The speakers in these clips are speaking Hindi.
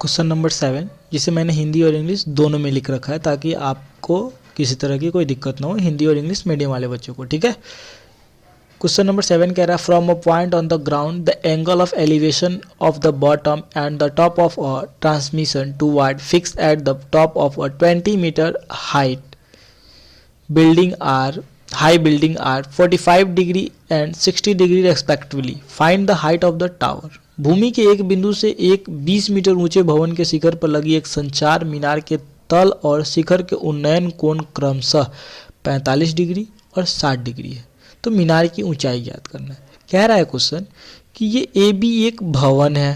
क्वेश्चन नंबर 7, जिसे मैंने हिंदी और इंग्लिश दोनों में लिख रखा है ताकि आपको किसी तरह की कोई दिक्कत ना हो हिंदी और इंग्लिश मीडियम वाले बच्चों को, ठीक है। क्वेश्चन नंबर 7 कह रहा है from a point on the ground the angle of elevation of the bottom and the top of a transmission tower fix at the top of a 20 metre height building are 45 degree and 60 degree respectively. Find the height of the tower. भूमि के एक बिंदु से एक 20 मीटर ऊंचे भवन के शिखर पर लगी एक संचार मीनार के तल और शिखर के उन्नयन कोण क्रमशः 45 डिग्री और 60 डिग्री है। तो मीनार की ऊंचाई ज्ञात करना है। कह रहा है क्वेश्चन कि ये ए बी एक भवन है।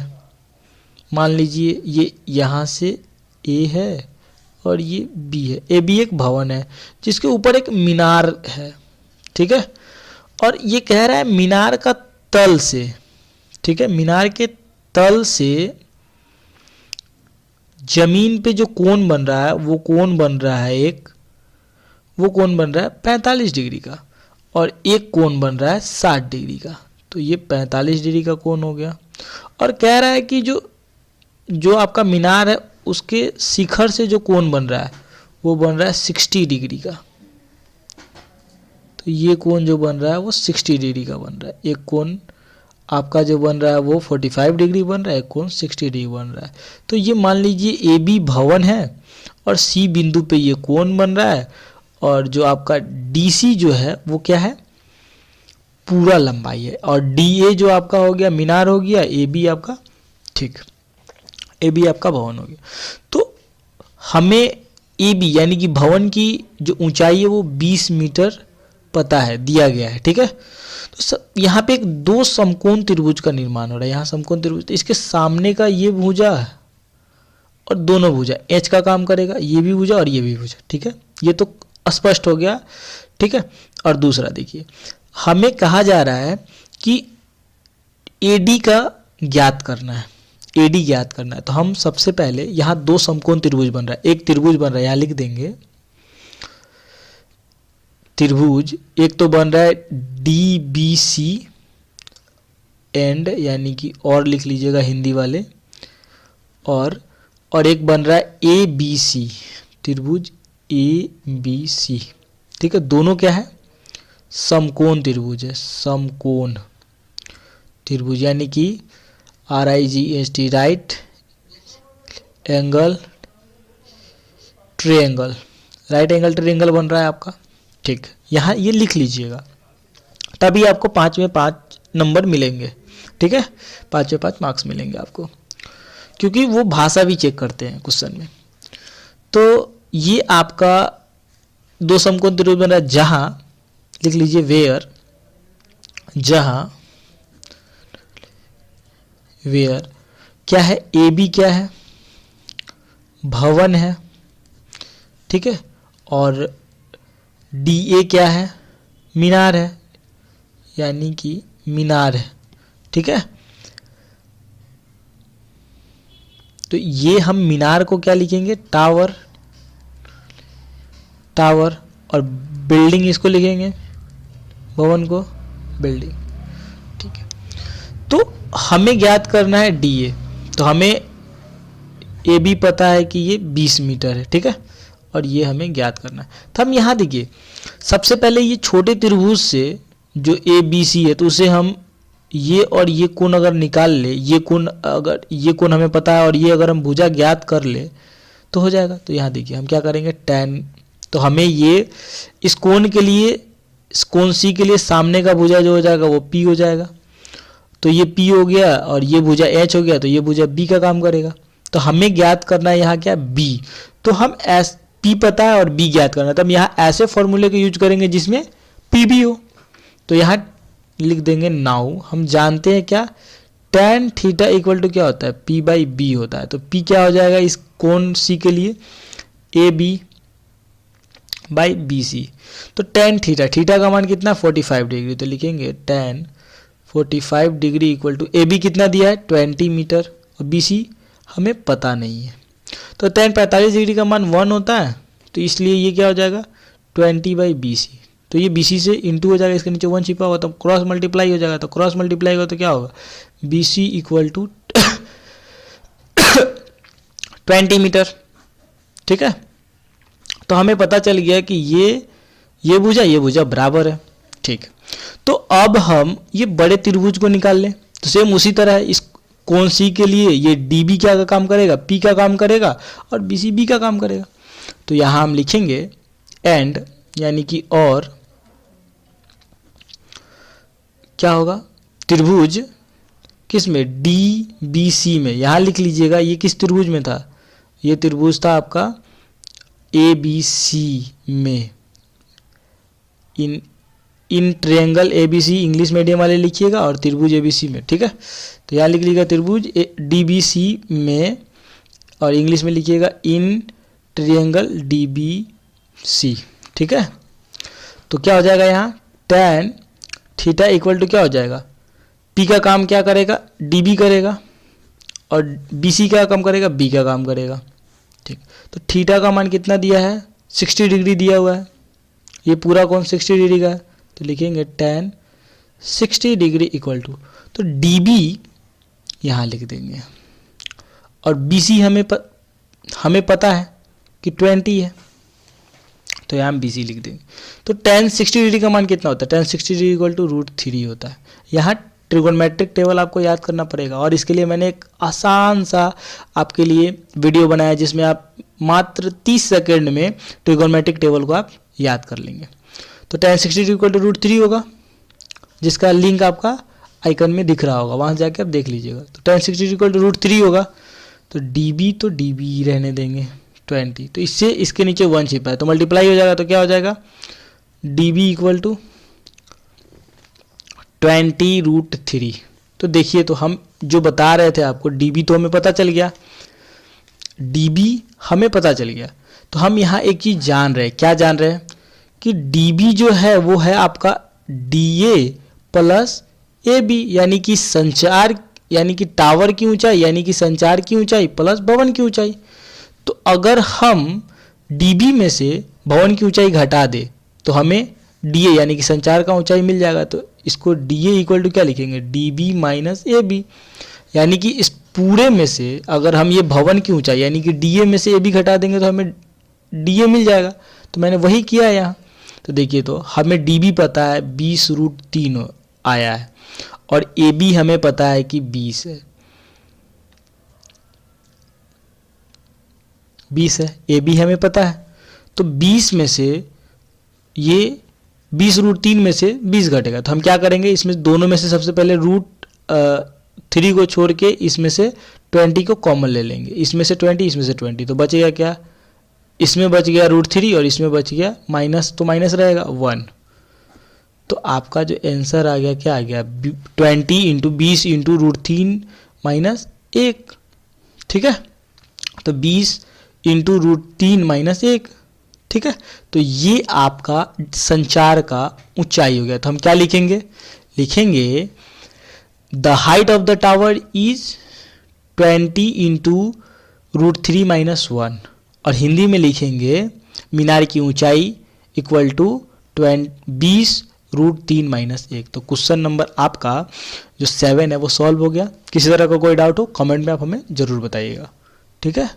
मान लीजिए ये यहाँ से ए है और ये बी है। ए बी एक भवन है जिसके ऊपर एक मीनार है, ठीक है। और ये कह रहा है मीनार का तल से, ठीक है, मीनार के तल से जमीन पे जो कोण बन रहा है वो कोण बन रहा है वो कोण बन रहा है 45 डिग्री का और एक कोण बन रहा है 60 डिग्री का। तो ये 45 डिग्री का कोण हो गया। और कह रहा है कि जो आपका मीनार है उसके शिखर से जो कोण बन रहा है वो बन रहा है 60 डिग्री का। तो ये कोण जो बन रहा है वो 60 डिग्री का बन रहा है। एक कोण आपका जो बन रहा है वो 45 डिग्री बन रहा है, एक कोण 60 डिग्री बन रहा है। तो ये मान लीजिए ए बी भवन है और सी बिंदु पे ये कोण बन रहा है और जो आपका डी सी जो है वो क्या है, पूरा लंबाई है। और डी ए जो आपका हो गया मीनार हो गया, ए बी आपका, ठीक, ए बी आपका भवन हो गया। तो हमें ए बी यानी कि भवन की जो ऊंचाई है वो 20 मीटर पता है, दिया गया है, ठीक है। तो यहाँ पे एक दो समकोण त्रिभुज का निर्माण हो रहा है। यहाँ समकोण त्रिभुज, तो इसके सामने का ये भुजा और दोनों भुजा एच का काम करेगा, ये भी भुजा और ये भी भुजा, ठीक है। ये तो स्पष्ट हो गया, ठीक है। और दूसरा देखिए, हमें कहा जा रहा है कि एडी का ज्ञात करना है, एडी ज्ञात करना है। तो हम सबसे पहले यहाँ दो समकोण त्रिभुज बन रहा है, एक त्रिभुज बन रहा है, यहाँ लिख देंगे त्रिभुज। एक तो बन रहा है डी बी सी एंड, यानी कि और लिख लीजिएगा हिंदी वाले, और एक बन रहा है ए बी सी, त्रिभुज ए बी सी, ठीक है। दोनों क्या है, समकोण त्रिभुज है, समकोण त्रिभुज, यानी कि RIGHT, right angle triangle, right angle triangle बन रहा है आपका, ठीक। यहाँ ये लिख लीजिएगा, तभी आपको 5 में 5 नंबर मिलेंगे, ठीक है। 5 में 5 मार्क्स मिलेंगे आपको, क्योंकि वो भाषा भी चेक करते हैं क्वेश्चन में। तो ये आपका दो समकोण त्रिभुज बन रहा है, जहाँ लिख लीजिए वेयर, जहाँ वेयर क्या है, ए बी क्या है, भवन है, ठीक है। और डी ए क्या है, मीनार है, यानी कि मीनार है, ठीक है। तो ये हम मीनार को क्या लिखेंगे, टावर, टावर, और बिल्डिंग इसको लिखेंगे, भवन को बिल्डिंग, ठीक है। तो हमें ज्ञात करना है डी ए। तो हमें ए बी पता है कि ये 20 मीटर है, ठीक है, और ये हमें ज्ञात करना है। तो हम यहाँ देखिए, सबसे पहले ये छोटे त्रिभुज से जो ए बी सी है, तो उसे हम ये और ये कोण अगर निकाल ले, ये कोण अगर ये कोण हमें पता है और ये अगर हम भुजा ज्ञात कर ले तो हो जाएगा। तो यहाँ देखिए हम क्या करेंगे, tan, तो हमें ये इस कोण के लिए, इस कोण सी के लिए सामने का भुजा जो हो जाएगा वो P हो जाएगा। तो ये P हो गया और ये भुजा H हो गया, तो ये भुजा B का काम करेगा। तो हमें ज्ञात करना है यहाँ क्या, B। तो हम P पता है और B ज्ञात करना है, तो हम यहाँ ऐसे फॉर्मूले का यूज करेंगे जिसमें P भी हो। तो यहाँ लिख देंगे नाउ, हम जानते हैं क्या, tan थीटा इक्वल टू क्या होता है, P बाई B होता है। तो P क्या हो जाएगा इस कोण C के लिए, AB बाई BC। तो tan थीटा, थीटा का मान कितना, 45 डिग्री। तो लिखेंगे tan 45 degree equal to AB कितना दिया है, 20 मीटर, और BC हमें पता नहीं है। तो tan 45 डिग्री का मान 1 होता है, तो इसलिए ये क्या हो जाएगा, 20 बाई BC। तो ये BC से इंटू हो जाएगा, इसके नीचे 1 छिपा हुआ, तो क्रॉस मल्टीप्लाई हो जाएगा। तो क्रॉस मल्टीप्लाई होगा तो क्या होगा, BC इक्वल टू 20 मीटर, ठीक है। तो हमें पता चल गया कि ये भुजा बराबर है, ठीक है। तो अब हम ये बड़े त्रिभुज को निकाल लें। तो सेम उसी तरह है, इस कोण सी के लिए ये डी बी क्या का काम करेगा, पी का काम करेगा, और बी सी बी का काम करेगा। तो यहाँ हम लिखेंगे एंड, यानी कि और क्या होगा, त्रिभुज किस में, डी बी सी में। यहाँ लिख लीजिएगा ये किस त्रिभुज में था, ये त्रिभुज था आपका ए बी सी में, in triangle A B C English medium वाले लिखिएगा, और त्रिभुज ए बी सी में, ठीक है। तो यहाँ लिख लीजिएगा त्रिभुज डी बी सी में, और इंग्लिश में लिखिएगा in triangle D B C, ठीक है। तो क्या हो जाएगा यहाँ, tan थीटा इक्वल टू क्या हो जाएगा, पी का काम क्या करेगा, डी बी करेगा, और बी सी क्या काम करेगा, बी का काम करेगा, ठीक। तो थीटा का मान कितना दिया है, 60 डिग्री दिया हुआ है, ये पूरा कौन 60 डिग्री का है, तो लिखेंगे tan 60 डिग्री इक्वल टू, तो डी बी यहाँ लिख देंगे, और बी सी हमें पता है कि 20 है, तो यहाँ हम बी सी लिख देंगे। तो tan 60 डिग्री का मान कितना होता है, tan 60 डिग्री इक्वल टू √3 होता है। यहाँ ट्रिगोनोमेट्रिक टेबल आपको याद करना पड़ेगा, और इसके लिए मैंने एक आसान सा आपके लिए वीडियो बनाया जिसमें आप मात्र 30 सेकेंड में ट्रिगोनोमेट्रिक टेबल को आप याद कर लेंगे। तो tan 60 डिग्री इक्वल टू √3 होगा, जिसका लिंक आपका आइकन में दिख रहा होगा, वहाँ जाके आप देख लीजिएगा। तो tan 60 डिग्री इक्वल टू √3 होगा, तो डी बी रहने देंगे 20, तो इससे इसके नीचे 1 छिपा है, तो मल्टीप्लाई हो जाएगा, तो क्या हो जाएगा, डी बी इक्वल टू 20√3। तो देखिए, तो हम जो बता रहे थे आपको, डी बी तो हमें पता चल गया, डी बी हमें पता चल गया, तो हम यहाँ एक चीज़ जान रहे हैं, क्या जान रहे हैं, कि डी बी जो है वो है आपका D A plus A B, यानी कि संचार, यानी कि टावर की ऊंचाई, यानी कि संचार की ऊंचाई प्लस भवन की ऊंचाई। तो अगर हम डीबी में से भवन की ऊंचाई घटा दे तो हमें डीए यानी कि संचार का ऊंचाई मिल जाएगा। तो इसको डीए इक्वल टू क्या लिखेंगे, डीबी माइनस ए बी, यानी कि इस पूरे में से अगर हम ये भवन की ऊंचाई यानी कि डीए में से ए बी घटा देंगे तो हमें डीए मिल जाएगा। तो मैंने वही किया यहाँ। तो देखिए, तो हमें डीबी पता है 20√3 आया है और ए बी हमें पता है कि 20 है, 20 है, ए बी हमें पता है। तो 20 में से ये 20√3 में से 20 घटेगा तो हम क्या करेंगे, इसमें दोनों में से सबसे पहले √3 को छोड़ के इसमें से 20 को कॉमन ले लेंगे, इसमें से 20 इसमें से 20, तो बचेगा क्या, इसमें बच गया √3 और इसमें बच गया माइनस, तो माइनस रहेगा 1। तो आपका जो आंसर आ गया क्या आ गया, 20 × 20 × √3 माइनस 1, ठीक है। तो 20 × √3 माइनस 1, ठीक है। तो ये आपका संचार का ऊंचाई हो गया। तो हम क्या लिखेंगे, लिखेंगे the height of the tower is 20 × √3 minus 1, और हिंदी में लिखेंगे मीनार की ऊंचाई इक्वल टू 20√3 माइनस 1। तो क्वेश्चन नंबर आपका जो 7 है वो सॉल्व हो गया। किसी तरह का कोई डाउट हो कमेंट में आप हमें ज़रूर बताइएगा, ठीक है।